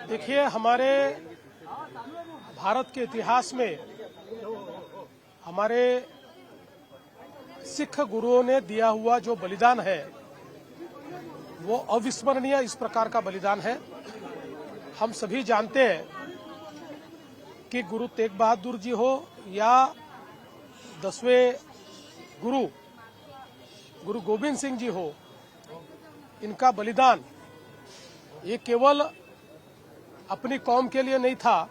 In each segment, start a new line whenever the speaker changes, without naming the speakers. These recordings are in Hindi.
देखिए, हमारे भारत के इतिहास में हमारे सिख गुरुओं ने दिया हुआ जो बलिदान है वो अविस्मरणीय इस प्रकार का बलिदान है। हम सभी जानते हैं कि गुरु तेग बहादुर जी हो या 10वें गुरु गोविंद सिंह जी हो, इनका बलिदान ये केवल अपनी कौम के लिए नहीं था,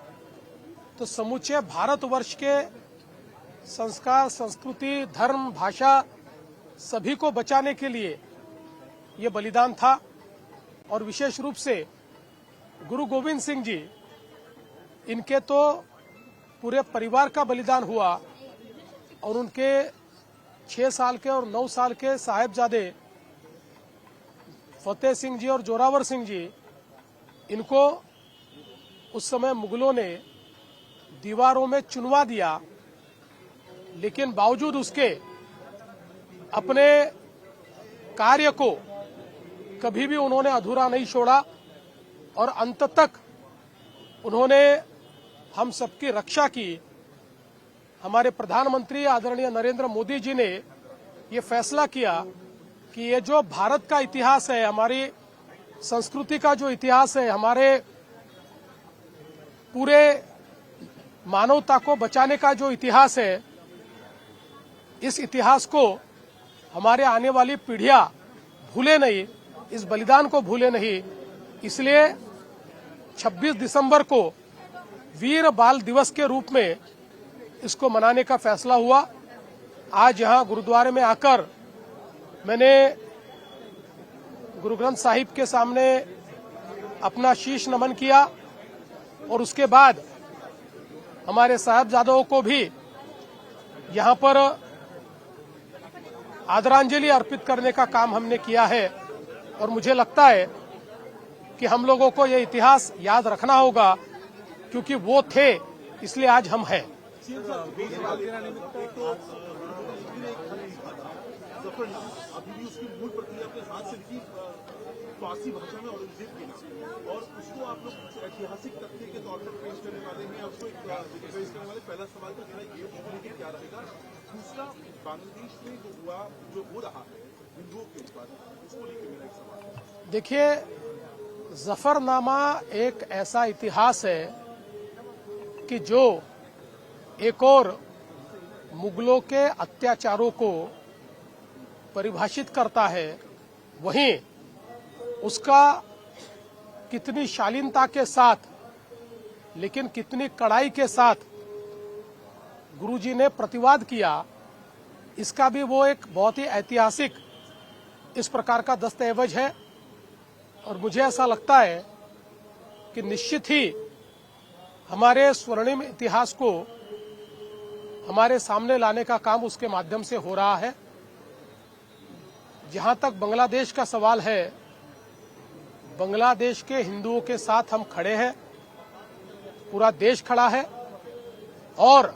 तो समूचे भारतवर्ष के संस्कार, संस्कृति, धर्म, भाषा सभी को बचाने के लिए ये बलिदान था। और विशेष रूप से गुरु गोविंद सिंह जी, इनके तो पूरे परिवार का बलिदान हुआ और उनके 6 साल के और 9 साल के साहिबजादे फतेह सिंह जी और जोरावर सिंह जी, इनको उस समय मुगलों ने दीवारों में चुनवा दिया, लेकिन बावजूद उसके अपने कार्य को कभी भी उन्होंने अधूरा नहीं छोड़ा और अंत तक उन्होंने हम सबकी रक्षा की। हमारे प्रधानमंत्री आदरणीय नरेंद्र मोदी जी ने ये फैसला किया कि ये जो भारत का इतिहास है, हमारी संस्कृति का जो इतिहास है, हमारे पूरे मानवता को बचाने का जो इतिहास है, इस इतिहास को हमारे आने वाली पीढ़ियां भूले नहीं, इस बलिदान को भूले नहीं। इसलिए 26 दिसंबर को वीर बाल दिवस के रूप में इसको मनाने का फैसला हुआ। आज यहां गुरुद्वारे में आकर मैंने गुरु ग्रंथ साहिब के सामने अपना शीश नमन किया और उसके बाद हमारे साहिबजादों को भी यहां पर आदरांजलि अर्पित करने का काम हमने किया है। और मुझे लगता है कि हम लोगों को यह इतिहास याद रखना होगा, क्योंकि वो थे इसलिए आज हम हैं।
अभी भी उसकी मूल प्रक्रिया अपने हाथ से लिखी फारसी भाषा में औरंगजेब की नाम, और उसको आप लोग ऐतिहासिक तथ्य के तौर पर पेश करने वाले हैं, उसको पेश करने वाले। पहला सवाल तो मेरा ये लेकिन क्या रहेगा, दूसरा बांग्लादेश में जो हो रहा है हिंदुओं के ऊपर, उसको लेकर मेरा एक सवाल।
देखिए, जफरनामा एक ऐसा इतिहास है कि जो एक और मुगलों के अत्याचारों को परिभाषित करता है, वहीं उसका कितनी शालीनता के साथ लेकिन कितनी कड़ाई के साथ गुरुजी ने प्रतिवाद किया, इसका भी वो एक बहुत ही ऐतिहासिक इस प्रकार का दस्तावेज है। और मुझे ऐसा लगता है कि निश्चित ही हमारे स्वर्णिम इतिहास को हमारे सामने लाने का काम उसके माध्यम से हो रहा है। जहां तक बांग्लादेश का सवाल है, बांग्लादेश के हिंदुओं के साथ हम खड़े हैं, पूरा देश खड़ा है। और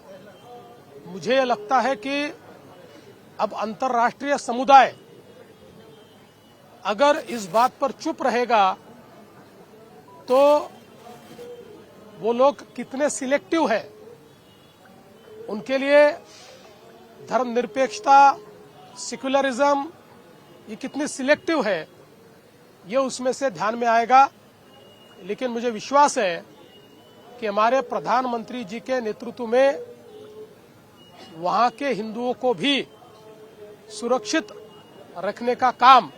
मुझे लगता है कि अब अंतर्राष्ट्रीय समुदाय अगर इस बात पर चुप रहेगा तो वो लोग कितने सिलेक्टिव है, उनके लिए धर्मनिरपेक्षता, सेक्युलरिज्म ये कितनी सिलेक्टिव है, ये उसमें से ध्यान में आएगा। लेकिन मुझे विश्वास है कि हमारे प्रधानमंत्री जी के नेतृत्व में वहां के हिंदुओं को भी सुरक्षित रखने का काम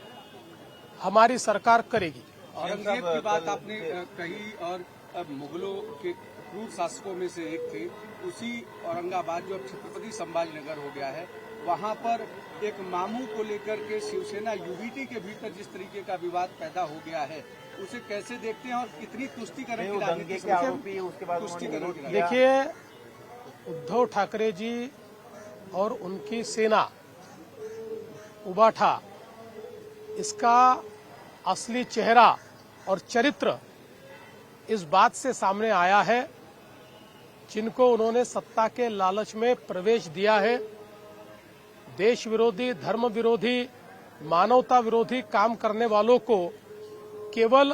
हमारी सरकार करेगी।
औरंगजेब की बात आपने कही, और अब मुगलों के क्रूर शासकों में से एक थे, उसी औरंगाबाद जो अब छत्रपति संभाजीनगर हो गया है, वहां पर एक मामू को लेकर के शिवसेना यूबीटी के भीतर जिस तरीके का विवाद पैदा हो गया है, उसे कैसे देखते हैं और कितनी तुष्टिकरण की राजनीति के आरोपी उसके बाद तुष्टिकरण?
देखिए, उद्धव ठाकरे जी और उनकी सेना उबाठा, इसका असली चेहरा और चरित्र इस बात से सामने आया है, जिनको उन्होंने सत्ता के लालच में प्रवेश दिया है। देश विरोधी, धर्म विरोधी, मानवता विरोधी काम करने वालों को केवल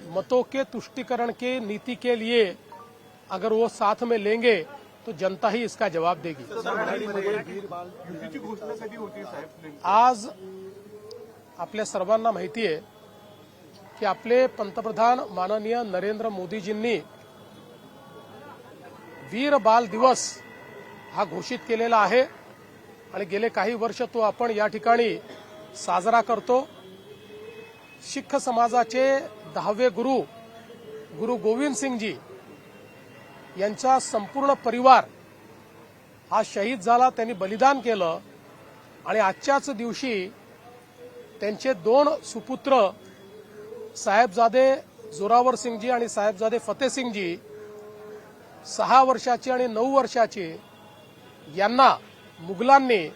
मतों के तुष्टीकरण के नीति के लिए अगर वो साथ में लेंगे तो जनता ही इसका जवाब देगी।
युतीची घोषणा कधी होती साहेब?
आज आपल्या सर्वांना माहिती आहे की आपले पंतप्रधान माननीय नरेंद्र मोदीजींनी वीर बाल दिवस हा घोषित केलेला आहे आणि गेले काही वर्ष तो आपण या ठिकाणी साजरा करतो। शीख समाजाचे 10वे गुरु गोविंद सिंगजी यांचा संपूर्ण परिवार हा शहीद झाला, त्यांनी बलिदान केलं आणि आजच्याच दिवशी त्यांचे 2 सुपुत्र साहेबजादे जोरावर सिंगजी आणि साहेबजादे फतेह सिंगजी 6 वर्षाचे आणि 9 वर्षाचे यांना मुघलांनी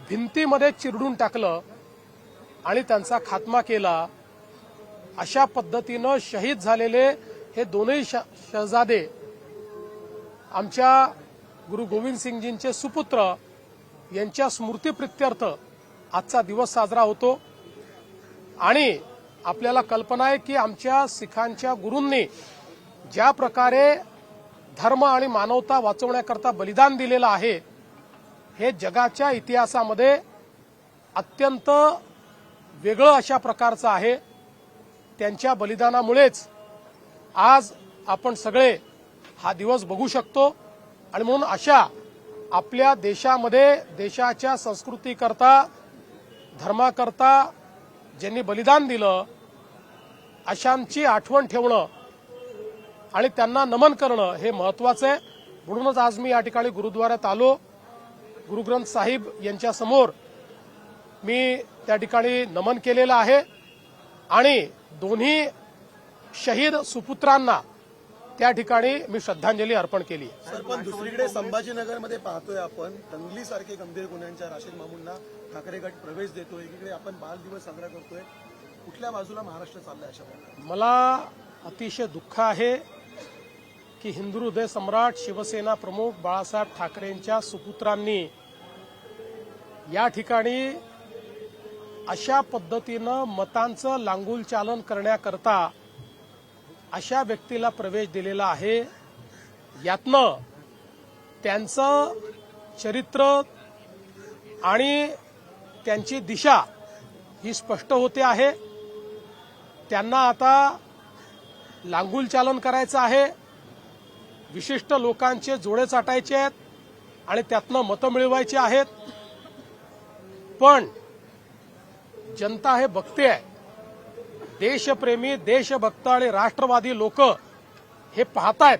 भिंतीमध्ये चिरडून टाकलं आणि त्यांचा खात्मा केला। अशा पद्धतीनं शहीद झालेले हे दोनही शहजादे आमच्या गुरु गोविंद सिंगजींचे सुपुत्र यांच्या स्मृतीप्रित्यर्थ आजचा दिवस साजरा होतो। आणि आपल्याला कल्पना आहे की आमच्या सिखांच्या गुरूंनी ज्या प्रकारे धर्म आणि मानवता वाचवण्याकरता बलिदान दिलेलं आहे हे जगाच्या इतिहासामध्ये अत्यंत वेगळं अशा प्रकारचं आहे। त्यांच्या बलिदानामुळेच आज आपण सगळे हा दिवस बघू शकतो आणि म्हणून अशा आपल्या देशामध्ये देशाच्या संस्कृतीकरता धर्माकरता ज्यांनी बलिदान दिलं अशांची आठवण ठेवणं आणि त्यांना नमन करणं हे महत्वाचं आहे। म्हणूनच आज मी या ठिकाणी गुरुद्वारात आलो। गुरु ग्रंथ साहिब यांच्या समोर मी त्या ठिकाणी नमन केलेलं आहे आणि दोन्ही शहीद सुपुत्रांना त्या ठिकाणी मी श्रद्धांजली अर्पण केली।
सर, पण दुसरीकडे संभाजीनगरमध्ये पाहतोय आपण दंगलीसारखे गंभीर गुन्ह्यांच्या राशीद मामूंना ठाकरे गट प्रवेश देतोय, एकीकडे आपण बाल दिवस साजरा करतोय। कुठल्या बाजूला महाराष्ट्र चाललाय अशा प्रकारे?
मला अतिशय दुःख आहे की हिंदू हृदय सम्राट शिवसेना प्रमुख बाळासाहेब ठाकरेंच्या सुपुत्रांनी या ठिकाणी अशा पद्धतीनं मतांचं लांगुल चालन करण्याकरता अशा व्यक्तीला प्रवेश दिलेला आहे। यातनं त्यांचं चरित्र आणि त्यांची दिशा ही स्पष्ट होते आहे। त्यांना आता लांगुल चालन करायचं आहे, विशिष्ट लोकांचे जोडे चाटायचे आहेत आणि त्यातनं मतं मिळवायची आहेत। पण जनता हे बघते आहे, देशप्रेमी देशभक्त आणि राष्ट्रवादी लोक हे पाहतायत,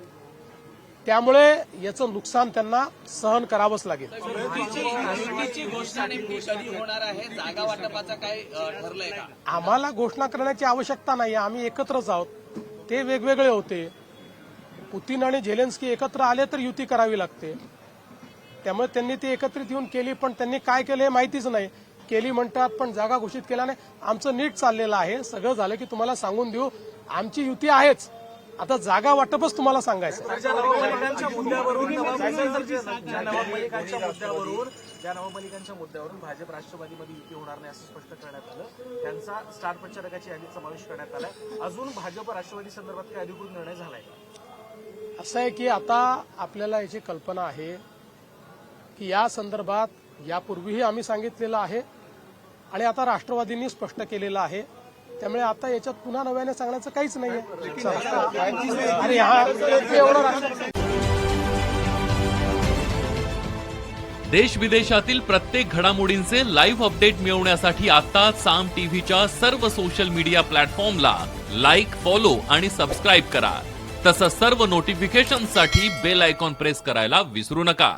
त्यामुळे याचं नुकसान त्यांना सहन करावंच लागेल।
युतीची घोषणा नेमकी कधी होणार आहे? जागा वाटपाचं काय ठरलंय का?
आम्हाला घोषणा करण्याची आवश्यकता नाही, आम्ही एकत्रच आहोत। ते वेगवेगळे होते, पुतीन आणि झेलेन्स्की एकत्र आले तर युती करावी लागते, त्यामुळे त्यांनी ती एकत्रित येऊन केली। पण त्यांनी काय केलं हे माहितीच नाही, केली म्हणतात पण जागा घोषित केला नाही। आमचं नीट चाललेलं आहे, सगळं झालं की तुम्हाला सांगून देऊ। आमची युती आहेच, आता जागा वाटपच तुम्हाला सांगायचं।
ज्या नवमलिकांच्या मुद्द्यावरून भाजप राष्ट्रवादीमध्ये युती होणार नाही असं स्पष्ट करण्यात आलं। त्यांचा स्टार प्रचारकाची यादीत समावेश करण्यात आलाय। अजून भाजप राष्ट्रवादी संदर्भात काय अधिकृत निर्णय झालाय?
असं आहे की आता आपल्याला याची कल्पना आहे की या संदर्भात यापूर्वीही आम्ही सांगितलेलं आहे आणि आता राष्ट्रवादींनी स्पष्ट केलेलं आहे, त्यामुळे आता याच्यात पुन्हा नव्याने सांगण्याचं काहीच नाहीये। आणि
देश विदेशातील प्रत्येक घडामोडींचे लाईव्ह अपडेट मिळवण्यासाठी आता साम टीव्हीच्या सर्व सोशल मीडिया प्लॅटफॉर्मला लाईक, फॉलो आणि सबस्क्राईब करा। तसंच सर्व नोटिफिकेशनसाठी बेल आयकॉन प्रेस करायला विसरू नका।